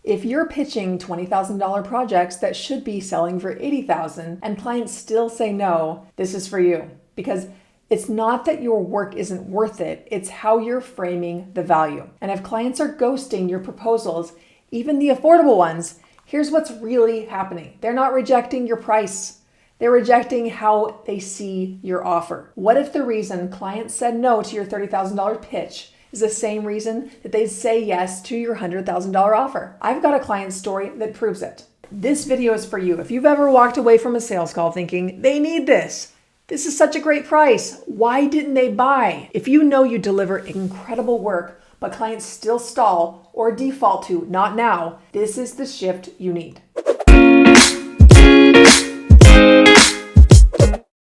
If you're pitching $20,000 projects that should be selling for $80,000 and clients still say no, this is for you. Because it's not that your work isn't worth it, it's how you're framing the value. And if clients are ghosting your proposals, even the affordable ones, here's what's really happening. They're not rejecting your price. They're rejecting how they see your offer. What if the reason clients said no to your $30,000 pitch is the same reason that they'd say yes to your $100,000 offer? I've got a client story that proves it. This video is for you. If you've ever walked away from a sales call thinking, they need this. This is such a great price. Why didn't they buy? If you know you deliver incredible work, but clients still stall or default to not now, this is the shift you need.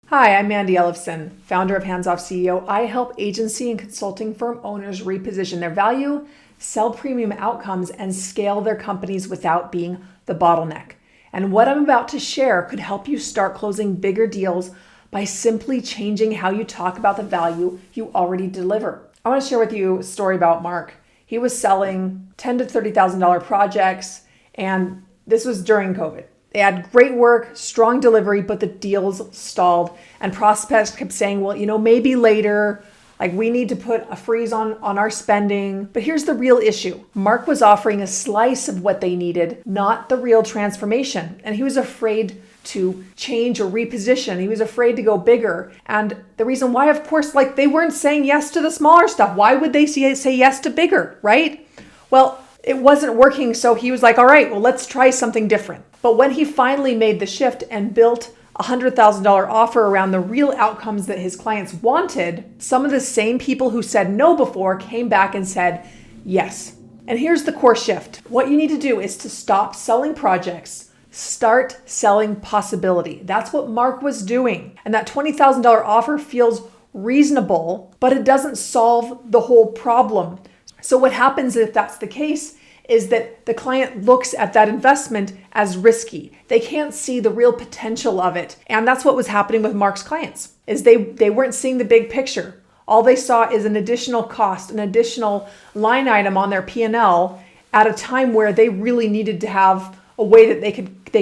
Hi, I'm Mandi Ellefson, founder of Hands Off CEO. I help agency and consulting firm owners reposition their value, sell premium outcomes, and scale their companies without being the bottleneck. And what I'm about to share could help you start closing bigger deals by simply changing how you talk about the value you already deliver. I want to share with you a story about Mark. He was selling $10,000 to $30,000 projects, and this was during COVID. They had great work, strong delivery, but the deals stalled, and prospects kept saying, well, maybe later, we need to put a freeze on our spending. But here's the real issue. Mark was offering a slice of what they needed, not the real transformation. And he was afraid to change or reposition. He was afraid to go bigger. And the reason why, of course, they weren't saying yes to the smaller stuff. Why would they say yes to bigger, right? Well, it wasn't working. So he was like, all right, well, let's try something different. But when he finally made the shift and built a $100,000 offer around the real outcomes that his clients wanted, some of the same people who said no before came back and said yes. And here's the core shift. What you need to do is to stop selling projects, start selling possibility. That's what Mark was doing. And that $20,000 offer feels reasonable, but it doesn't solve the whole problem. So what happens if that's the case is that the client looks at that investment as risky. They can't see the real potential of it. And that's what was happening with Mark's clients, is they weren't seeing the big picture. All they saw is an additional cost, an additional line item on their P&L at a time where they really needed to have a way that they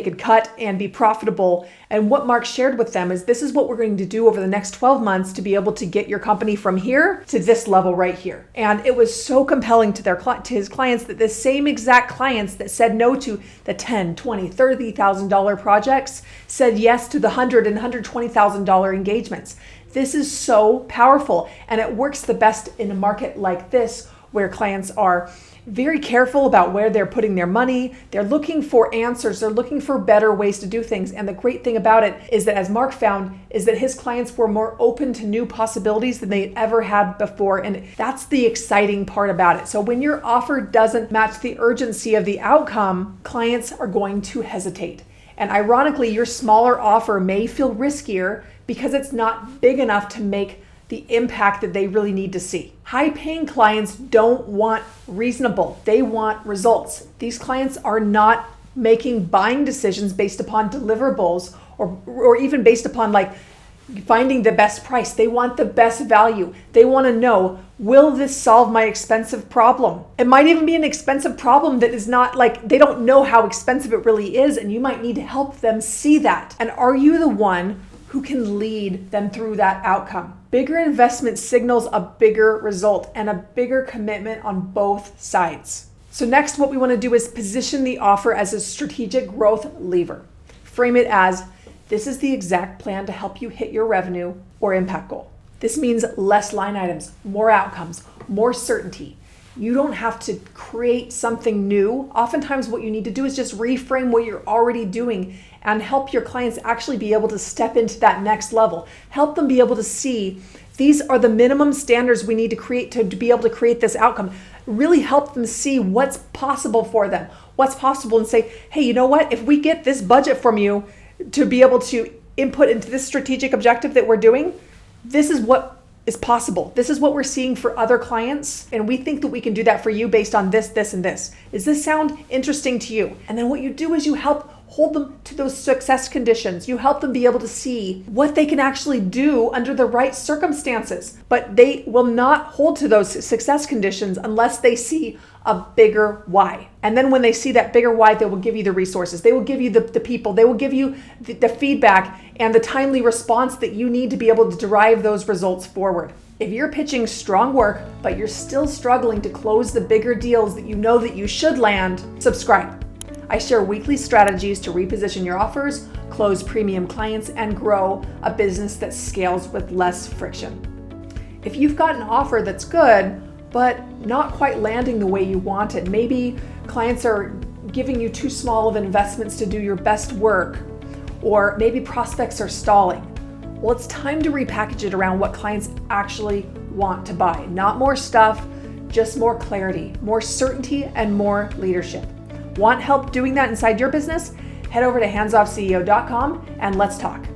could cut and be profitable. And what Mark shared with them is, this is what we're going to do over the next 12 months to be able to get your company from here to this level right here. And it was so compelling to his clients that the same exact clients that said no to the $10,000, $20,000, $30,000 projects said yes to the $100,000 and $120,000 engagements. This is so powerful, and it works the best in a market like this, where clients are very careful about where they're putting their money. They're looking for answers. They're looking for better ways to do things. And the great thing about it is that, as Mark found, is that his clients were more open to new possibilities than they ever had before. And that's the exciting part about it. So when your offer doesn't match the urgency of the outcome, clients are going to hesitate. And ironically, your smaller offer may feel riskier because it's not big enough to make the impact that they really need to see. High-paying clients don't want reasonable. They want results. These clients are not making buying decisions based upon deliverables or even based upon finding the best price. They want the best value. They want to know, will this solve my expensive problem? It might even be an expensive problem that is not they don't know how expensive it really is, and you might need to help them see that. And are you the one who can lead them through that outcome? Bigger investment signals a bigger result and a bigger commitment on both sides. So next, what we want to do is position the offer as a strategic growth lever. Frame it as, this is the exact plan to help you hit your revenue or impact goal. This means less line items, more outcomes, more certainty. You don't have to create something new. Oftentimes what you need to do is just reframe what you're already doing and help your clients actually be able to step into that next level. Help them be able to see, these are the minimum standards we need to create to be able to create this outcome. Really help them see what's possible for them, what's possible, and say, hey, you know what? If we get this budget from you to be able to input into this strategic objective that we're doing, this is what is possible. This is what we're seeing for other clients. And we think that we can do that for you based on this, this, and this. Does this sound interesting to you? And then what you do is you help hold them to those success conditions. You help them be able to see what they can actually do under the right circumstances. But they will not hold to those success conditions unless they see a bigger why. And then when they see that bigger why, they will give you the resources. They will give you the people. They will give you the feedback and the timely response that you need to be able to drive those results forward. If you're pitching strong work, but you're still struggling to close the bigger deals that you know that you should land, subscribe. I share weekly strategies to reposition your offers, close premium clients, and grow a business that scales with less friction. If you've got an offer that's good, but not quite landing the way you want it, maybe clients are giving you too small of investments to do your best work, or maybe prospects are stalling. Well, it's time to repackage it around what clients actually want to buy. Not more stuff, just more clarity, more certainty, and more leadership. Want help doing that inside your business? Head over to handsoffceo.com and let's talk.